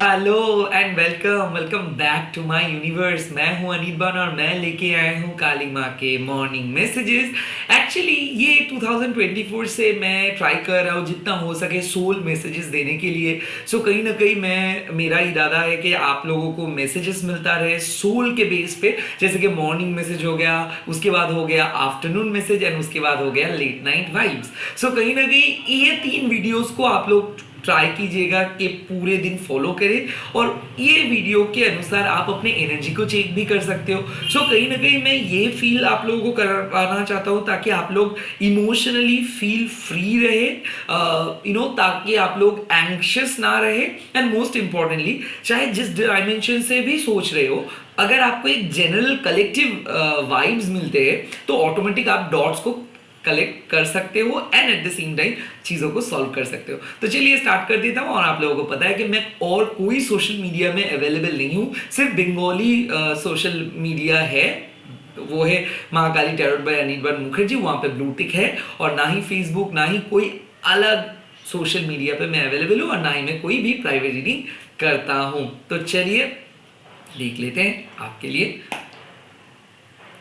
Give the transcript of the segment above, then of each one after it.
Hello and welcome welcome back to my universe. मैं हूं अनिर्बान और मैं लेके आया हूं काली माँ के मॉर्निंग मैसेजेस। एक्चुअली ये 2024 से मैं ट्राई कर रहा हूं जितना हो सके सोल मैसेजेस देने के लिए। कहीं ना कहीं मेरा इरादा है कि आप लोगों को मैसेजेस मिलता रहे सोल के बेस पे, जैसे कि मॉर्निंग मैसेज हो गया, उसके बाद हो गया आफ्टरनून मैसेज एंड उसके बाद हो गया लेट नाइट वाइब्स। कहीं ना कहीं ये 3 वीडियोस को आप लोग ट्राई कीजिएगा कि पूरे दिन फॉलो करें, और ये वीडियो के अनुसार आप अपने एनर्जी को चेक भी कर सकते हो। कहीं ना कहीं मैं ये फील आप लोगों को करवाना चाहता हूँ ताकि आप लोग इमोशनली फील फ्री रहे, ताकि आप लोग एंग्शियस ना रहे, एंड मोस्ट इंपॉर्टेंटली चाहे जिस डायमेंशन से भी सोच रहे हो, अगर आपको एक जनरल कलेक्टिव वाइब्स मिलते हैं तो ऑटोमेटिक आप डॉट्स को कलेक्ट कर सकते हो and at the same time चीज़ों को सॉल्व कर सकते हो। तो चलिए स्टार्ट कर देता हूँ। और आप लोगों को पता है कि मैं और कोई सोशल मीडिया में अवेलेबल नहीं हूँ, सिर्फ बंगाली सोशल मीडिया है, वो है महाकाली टैरोट बाय अनिर्बान मुखर्जी, वहाँ पे ब्लू टिक है। और ना ही फेसबुक, ना ही कोई अलग सोशल मीडिया पे मैं अवेलेबल हूँ, और ना ही मैं कोई भी प्राइवेट रीडिंग करता हूँ। तो चलिए देख लेते हैं आपके लिए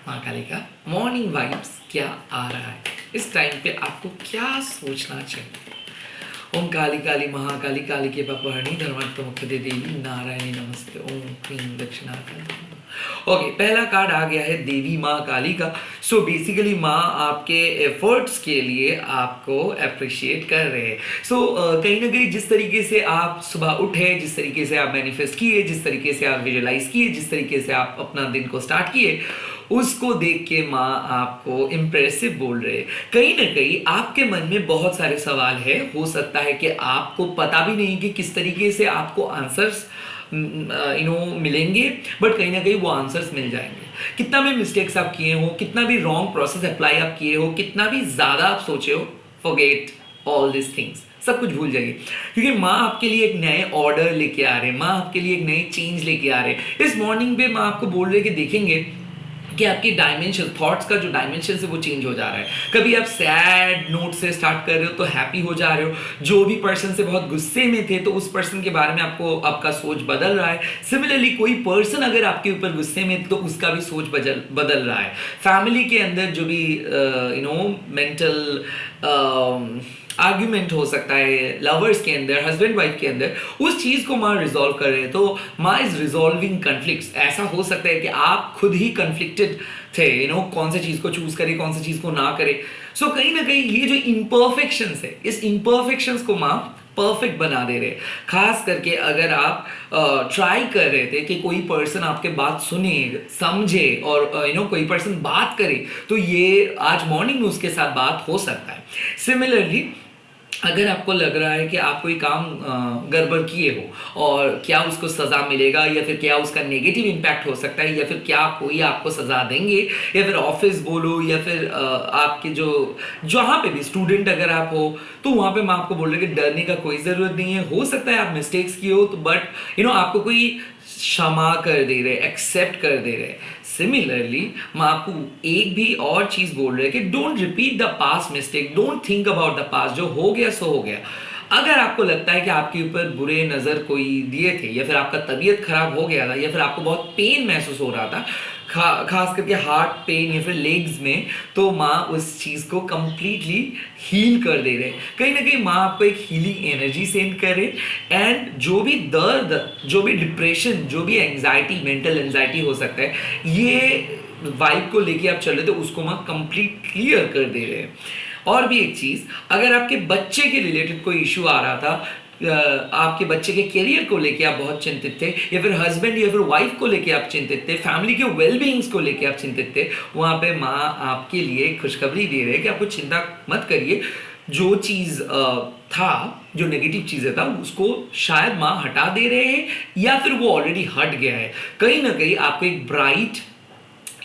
माँ काली का मॉर्निंग वाइब्स क्या आ रहा है, इस टाइम पे आपको क्या सोचना चाहिए। ओम काली काली महाकाली काली के पापहरणी धर्मार्थ मुख्य देवी नारायणी नमस्ते ओम क्लीं दक्षिणाकाली। ओके, पहला कार्ड आ गया है देवी माँ काली का। बेसिकली माँ आपके एफर्ट्स के लिए आपको अप्रिशिएट कर रहे हैं। कहीं ना कहीं जिस तरीके से आप सुबह उठे, जिस तरीके से आप मैनिफेस्ट किए, जिस तरीके से आप विजुअलाइज किए, जिस तरीके से आप अपना दिन को स्टार्ट किए, उसको देख के माँ आपको इम्प्रेसिव बोल रहे हैं। कहीं ना कहीं आपके मन में बहुत सारे सवाल है, हो सकता है कि आपको पता भी नहीं कि किस तरीके से आपको आंसर्स मिलेंगे, बट कहीं ना कहीं वो आंसर्स मिल जाएंगे। कितना भी मिस्टेक्स आप किए हो, कितना भी रॉन्ग प्रोसेस अप्लाई आप किए हो, कितना भी ज़्यादा आप सोचे हो, फॉरगेट ऑल दिस थिंग्स, सब कुछ भूल जाइए, क्योंकि माँ आपके लिए एक नए ऑर्डर लेके आ रहे हैं, माँ आपके लिए एक नए चेंज लेके आ रहे हैं। इस मॉर्निंग पे माँ आपको बोल रहे हैं कि देखेंगे कि आपकी डायमेंशन, थॉट्स का जो डायमेंशन है वो चेंज हो जा रहा है। कभी आप सैड नोट से स्टार्ट कर रहे हो तो हैप्पी हो जा रहे हो, जो भी पर्सन से बहुत गुस्से में थे तो उस पर्सन के बारे में आपको आपका सोच बदल रहा है। सिमिलरली कोई पर्सन अगर आपके ऊपर गुस्से में तो उसका भी सोच बदल रहा है। फैमिली के अंदर जो भी मेंटल आर्ग्यूमेंट हो सकता है, लवर्स के अंदर, हस्बैंड वाइफ के अंदर, उस चीज़ को माँ रिजॉल्व कर रहे हैं। तो माँ इज रिजॉल्विंग कन्फ्लिक्ट्स। ऐसा हो सकता है कि आप खुद ही कन्फ्लिक्टेड थे, कौन सी चीज़ को चूज करे, कौन सी चीज़ को ना करे। कहीं ना कहीं ये जो इम्परफेक्शंस है, इस इम्परफेक्शंस को माँ परफेक्ट बना दे रहे। खास करके अगर आप ट्राई कर रहे थे कि कोई पर्सन आपके बात सुने, समझे, और कोई पर्सन बात करे, तो ये आज मॉर्निंग में उसके साथ बात हो सकता है। सिमिलरली अगर आपको लग रहा है कि आप कोई काम गड़बड़ किए हो और क्या उसको सज़ा मिलेगा, या फिर क्या उसका नेगेटिव इम्पैक्ट हो सकता है, या फिर क्या कोई आपको सज़ा देंगे, या फिर ऑफिस बोलो, या फिर आपके जो जहाँ पे भी स्टूडेंट अगर आप हो, तो वहाँ पे मैं आपको बोल रहा हूँ कि डरने का कोई ज़रूरत नहीं है। हो सकता है आप मिस्टेक्स किए हो, तो बट आपको कोई क्षमा कर दे रहे, एक्सेप्ट कर दे रहे। सिमिलरली मैं आपको एक भी और चीज बोल रहे हैं कि don't repeat the past mistake, don't think about the past. जो हो गया सो हो गया। अगर आपको लगता है कि आपके ऊपर बुरे नज़र कोई दिए थे, या फिर आपका तबीयत खराब हो गया था, या फिर आपको बहुत पेन महसूस हो रहा था, खास करके हार्ट पेन या फिर लेग्स में, तो माँ उस चीज़ को कंप्लीटली हील कर दे रहे। कहीं ना कहीं माँ आपको एक हीलिंग एनर्जी सेंड करे, एंड जो भी दर्द, जो भी डिप्रेशन, जो भी एंजाइटी, मेंटल एंजाइटी हो सकता है, ये वाइब को लेके आप चल रहे थे, उसको माँ कंप्लीट क्लियर कर दे रहे हैं। और भी एक चीज़, अगर आपके बच्चे के रिलेटेड कोई इशू आ रहा था, आपके बच्चे के करियर को लेके आप बहुत चिंतित थे, या फिर हस्बैंड या फिर वाइफ को लेके आप चिंतित थे, फैमिली के वेलबींग्स को लेके आप चिंतित थे, वहाँ पे माँ आपके लिए खुशखबरी दे रहे हैं कि आपको चिंता मत करिए। जो चीज़ था, जो नेगेटिव चीज़ें था, उसको शायद माँ हटा दे रहे हैं, या फिर वो ऑलरेडी हट गया है। कहीं ना कहीं आपको एक ब्राइट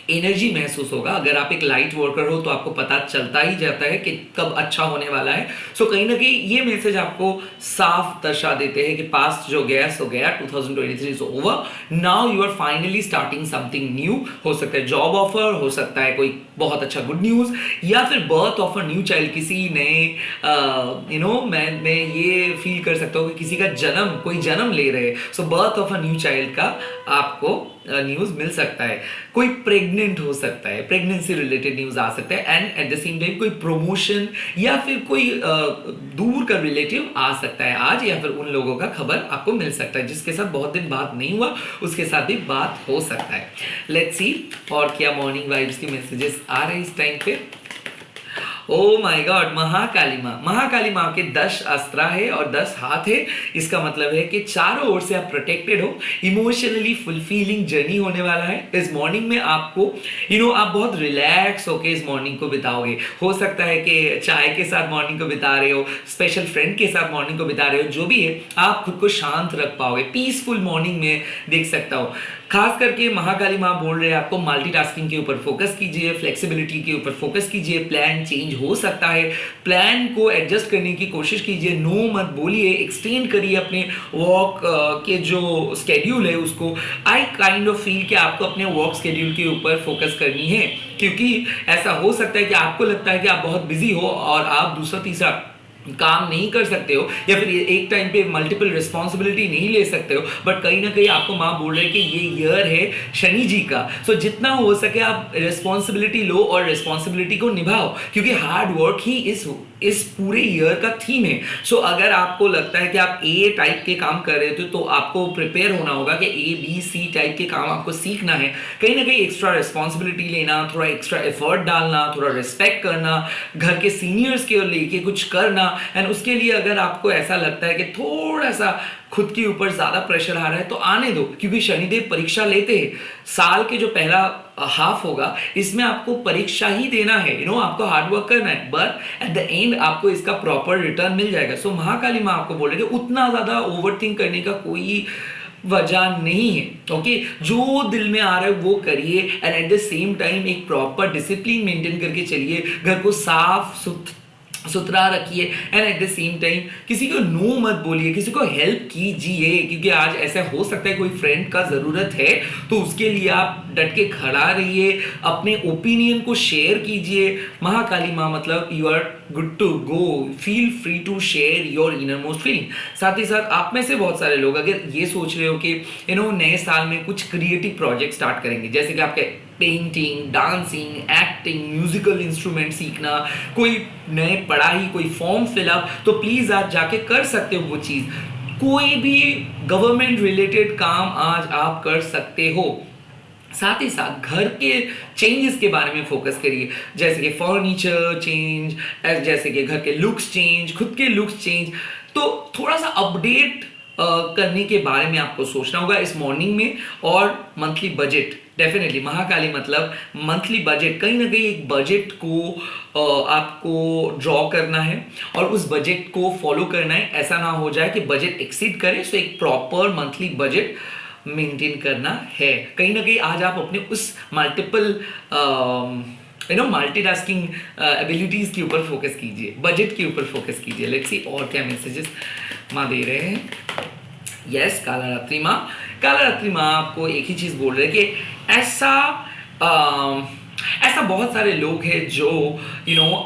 एनर्जी महसूस होगा। अगर आप एक लाइट वर्कर हो तो आपको पता चलता ही जाता है कि कब अच्छा होने वाला है। सो कहीं ना कहीं ये मैसेज आपको साफ दर्शा देते हैं कि पास्ट जो गया सो गया, 2023 is over, now you are finally starting something new. हो सकता है जॉब ऑफर, हो सकता है कोई बहुत अच्छा गुड न्यूज़, या फिर birth of a new child, किसी नए मैं ये फील कर सकता हूँ कि किसी का जन्म, कोई जन्म ले रहे हैं। So birth of a new child का आपको न्यूज़ मिल सकता है। कोई प्रेग्नेंट हो सकता है, प्रेगनेंसी रिलेटेड न्यूज़ आ सकता है, and at the same time कोई प्रमोशन या फिर कोई दूर का रिलेटिव आ सकता है आज, या फिर उन लोगों का खबर आपको मिल सकता है जिसके साथ बहुत दिन बात नहीं हुआ, उसके साथ भी बात हो सकता है। लेट्स सी और क्या मॉर्निंग वाइब्स की मैसेजेस आ रहे हैं इस टाइम पे। ओ माय गॉड, महाकाली माँ के 10 अस्त्र है और 10 हाथ है। इसका मतलब है कि चारों ओर से आप प्रोटेक्टेड हो। इमोशनली फुलफिलिंग जर्नी होने वाला है इस मॉर्निंग में। आपको आप बहुत रिलैक्स होके इस मॉर्निंग को बिताओगे। हो सकता है कि चाय के साथ मॉर्निंग को बिता रहे हो, स्पेशल फ्रेंड के साथ मॉर्निंग को बिता रहे हो, जो भी है आप खुद को शांत रख पाओगे। पीसफुल मॉर्निंग में देख सकता हो। खास करके महाकाली माँ बोल रहे हैं आपको मल्टीटास्किंग के ऊपर फोकस कीजिए, फ्लेक्सिबिलिटी के ऊपर फोकस कीजिए। प्लान चेंज हो सकता है, प्लान को एडजस्ट करने की कोशिश कीजिए। नो मत बोलिए, एक्सटेंड करिए अपने वर्क के जो स्केड्यूल है उसको। आई काइंड ऑफ फील कि आपको अपने वर्क स्केड्यूल के ऊपर फोकस करनी है, क्योंकि ऐसा हो सकता है कि आपको लगता है कि आप बहुत बिजी हो और आप दूसरा तीसरा काम नहीं कर सकते हो, या फिर एक टाइम पे मल्टीपल रिस्पॉन्सिबिलिटी नहीं ले सकते हो। बट कहीं ना कहीं आपको माँ बोल रहे हैं कि ये ईयर है शनि जी का। सो जितना हो सके आप रिस्पॉन्सिबिलिटी लो और रिस्पॉन्सिबिलिटी को निभाओ, क्योंकि हार्ड वर्क ही इस पूरे ईयर का थीम है। सो अगर आपको लगता है कि आप ए टाइप के काम कर रहे थे तो आपको प्रिपेयर होना होगा कि ABC टाइप के काम आपको सीखना है। कहीं ना कहीं एक्स्ट्रा रिस्पॉन्सिबिलिटी लेना, थोड़ा एक्स्ट्रा एफर्ट डालना, थोड़ा रिस्पेक्ट करना, घर के सीनियर्स के लेके कुछ करना। एंड उसके लिए अगर आपको ऐसा लगता है कि थोड़ा सा खुद के ऊपर ज्यादा प्रेशर आ रहा है तो आने दो, क्योंकि शनिदेव परीक्षा लेते हैं। साल के जो पहला हाफ होगा इसमें आपको परीक्षा ही देना है, आपको हार्ड वर्क करना है, बट एट द एंड आपको इसका प्रॉपर रिटर्न मिल जाएगा। सो महाकाली माँ आपको बोल रहे थे उतना ज्यादा ओवरथिंक करने का कोई वजह नहीं है। ओके, जो दिल में आ रहा है वो करिए, and at the same time एक प्रॉपर डिसिप्लिन मेंटेन करके चलिए। घर को साफ सुथरा रखिए, and at the same time किसी को नो मत बोलिए, किसी को हेल्प कीजिए, क्योंकि आज ऐसा हो सकता है कोई फ्रेंड का ज़रूरत है तो उसके लिए आप डट के खड़ा रहिए, अपने ओपिनियन को शेयर कीजिए। महाकाली माँ मतलब you are good to go, feel free to share your inner most feeling. साथ ही साथ आप में से बहुत सारे लोग अगर ये सोच रहे हो कि नए साल में कुछ क्रिएटिव प्रोजेक्ट स्टार्ट करेंगे, जैसे कि आपके painting, dancing, acting, musical instrument सीखना, कोई नए पढ़ाई, कोई फॉर्म फिलअप, तो प्लीज आज जाके कर सकते हो वो चीज। कोई भी गवर्नमेंट रिलेटेड काम आज आप कर सकते हो। साथ ही साथ घर के चेंजेस के बारे में फोकस करिए, जैसे कि फर्नीचर चेंज, जैसे कि घर के लुक्स चेंज, खुद के लुक्स चेंज। तो थोड़ा सा अपडेट करने के बारे में आपको सोचना होगा इस मॉर्निंग में। और मंथली बजट, डेफिनेटली महाकाली मतलब मंथली बजट, कहीं ना कहीं एक बजट को आपको ड्रॉ करना है और उस बजट को फॉलो करना है। ऐसा ना हो जाए कि बजट एक्सीड करे। सो एक प्रॉपर मंथली बजट मेंटेन करना है। कहीं ना कहीं आज आप अपने उस मल्टीपल मल्टीटास्किंग एबिलिटीज के ऊपर फोकस कीजिए, बजट के ऊपर फोकस कीजिए। लेट्स सी और क्या मैसेजेस माँ दे रहे हैं। यस, काला रात्रि माँ आपको एक ही चीज बोल रहे हैं कि ऐसा बहुत सारे लोग हैं जो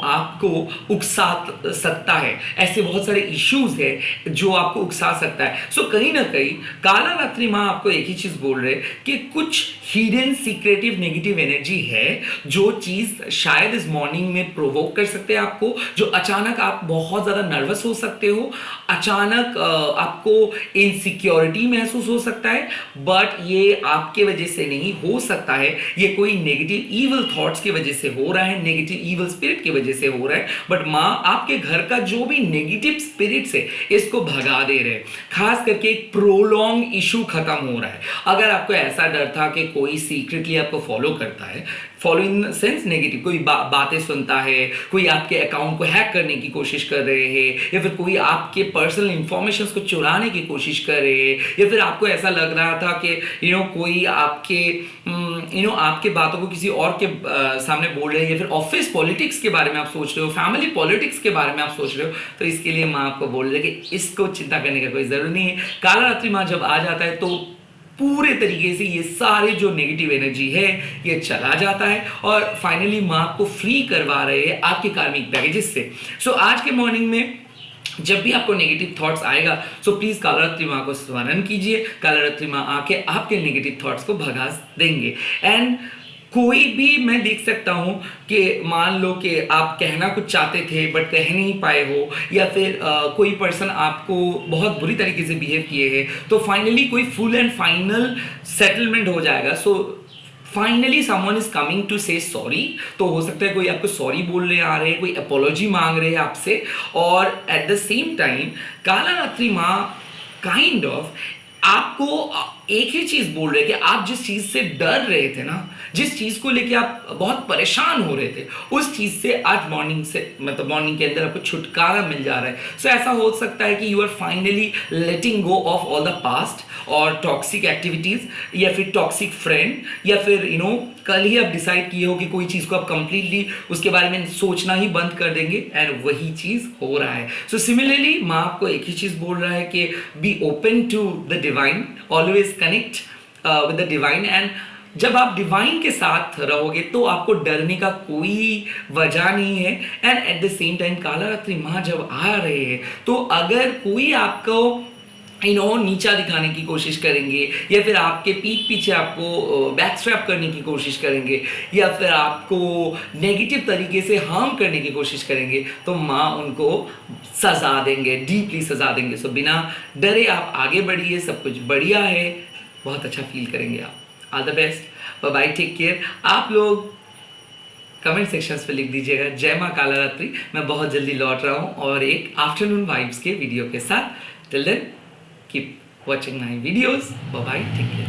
आपको उकसा सकता है। ऐसे बहुत सारे इश्यूज है जो आपको उकसा सकता है। सो कहीं ना कहीं काला रात्रि माँ आपको एक ही चीज बोल रहे कि कुछ हिडन सीक्रेटिव नेगेटिव एनर्जी है जो चीज शायद इस मॉर्निंग में प्रोवोक कर सकते हैं आपको, जो अचानक आप बहुत ज्यादा नर्वस हो सकते हो, अचानक आपको इनसिक्योरिटी महसूस हो सकता है। बट ये आपके वजह से नहीं हो सकता है, ये कोई नेगेटिव ईवल थॉट्स की वजह से हो रहा है, नेगेटिव ईवल स्पिरिट की वजह से हो रहा है, बट माँ आपके घर का जो भी नेगेटिव स्पिरिट्स है इसको भगा दे रहे हैं। खास करके एक प्रोलॉन्ग इशू खत्म हो रहा है। अगर आपको ऐसा डर था कि कोई सीक्रेटली आपको फॉलो करता है, फॉलो इन सेंस नेगेटिव, कोई बातें सुनता है, कोई आपके अकाउंट को हैक करने की कोशिश कर रहे हैं, या फिर कोई आपके पर्सनल इंफॉर्मेशन को चुराने की कोशिश कर रहे हैं, या फिर आपको ऐसा लग रहा था कि कोई आपके आपके बातों को किसी और के सामने बोल रहे हैं, या फिर ऑफिस पॉलिटिक्स के बारे में आप सोच रहे हो, फैमिली पॉलिटिक्स के बारे में आप सोच रहे हो, तो इसके लिए माँ आपको बोल रही है कि इसको चिंता करने का कोई जरूरत नहीं है। काला रात्रि माँ जब आ जाता है तो पूरे तरीके से ये सारे जो नेगेटिव एनर्जी है ये चला जाता है, और फाइनली माँ आपको फ्री करवा रहे हैं आपके कार्मिक बैगेजेस से। सो आज के मॉर्निंग में जब भी आपको नेगेटिव थॉट्स आएगा, सो प्लीज कालरात्रि माँ को स्मरण कीजिए। कालरात्रि माँ आके आपके नेगेटिव थॉट्स को भगा देंगे। एंड कोई भी मैं देख सकता हूँ कि मान लो कि आप कहना कुछ चाहते थे बट कह नहीं पाए हो, या फिर कोई पर्सन आपको बहुत बुरी तरीके से बिहेव किए हैं, तो फाइनली कोई फुल एंड फाइनल सेटलमेंट हो जाएगा। So finally someone is coming to say sorry. तो हो सकता है कोई आपको सॉरी बोलने आ रहे हैं, कोई अपोलॉजी मांग रहे हैं आपसे, और at the same time Kalratri माँ काइंड ऑफ आपको एक ही चीज बोल रहे कि आप जिस चीज से डर रहे थे ना, जिस चीज को लेके आप बहुत परेशान हो रहे थे, उस चीज से आज मॉर्निंग से मतलब मॉर्निंग के अंदर आपको छुटकारा मिल जा रहा है। सो ऐसा हो सकता है कि you are finally letting go of all the past और टॉक्सिक एक्टिविटीज, या फिर टॉक्सिक फ्रेंड, या फिर कल ही आप डिसाइड किए हो कि कोई चीज को आप कंप्लीटली उसके बारे में सोचना ही बंद कर देंगे, एंड वही चीज हो रहा है। सो सिमिलरली माँ आपको एक ही चीज बोल रहा है कि be open to the divine, always connect with the divine, and जब आप डिवाइन के साथ रहोगे तो आपको डरने का कोई वजह नहीं है। And at the same time Kalratri माँ जब आ रहे हैं तो अगर कोई आपको नीचा दिखाने की कोशिश करेंगे, या फिर आपके पीठ पीछे आपको बैकस्ट्रैप करने की कोशिश करेंगे, या फिर आपको नेगेटिव तरीके से हार्म करने की कोशिश करेंगे, तो माँ उनको सजा देंगे, डीपली सजा देंगे। सो बिना डरे आप आगे बढ़िए, सब कुछ बढ़िया है, बहुत अच्छा फील करेंगे आप। All the best, bye bye, take care. आप लोग कमेंट सेक्शंस पे लिख दीजिएगा जय माँ कालरात्रि। मैं बहुत जल्दी लौट रहा हूँ और एक आफ्टरनून वाइब्स के वीडियो के साथ। Till then keep watching my videos. Bye bye, take care.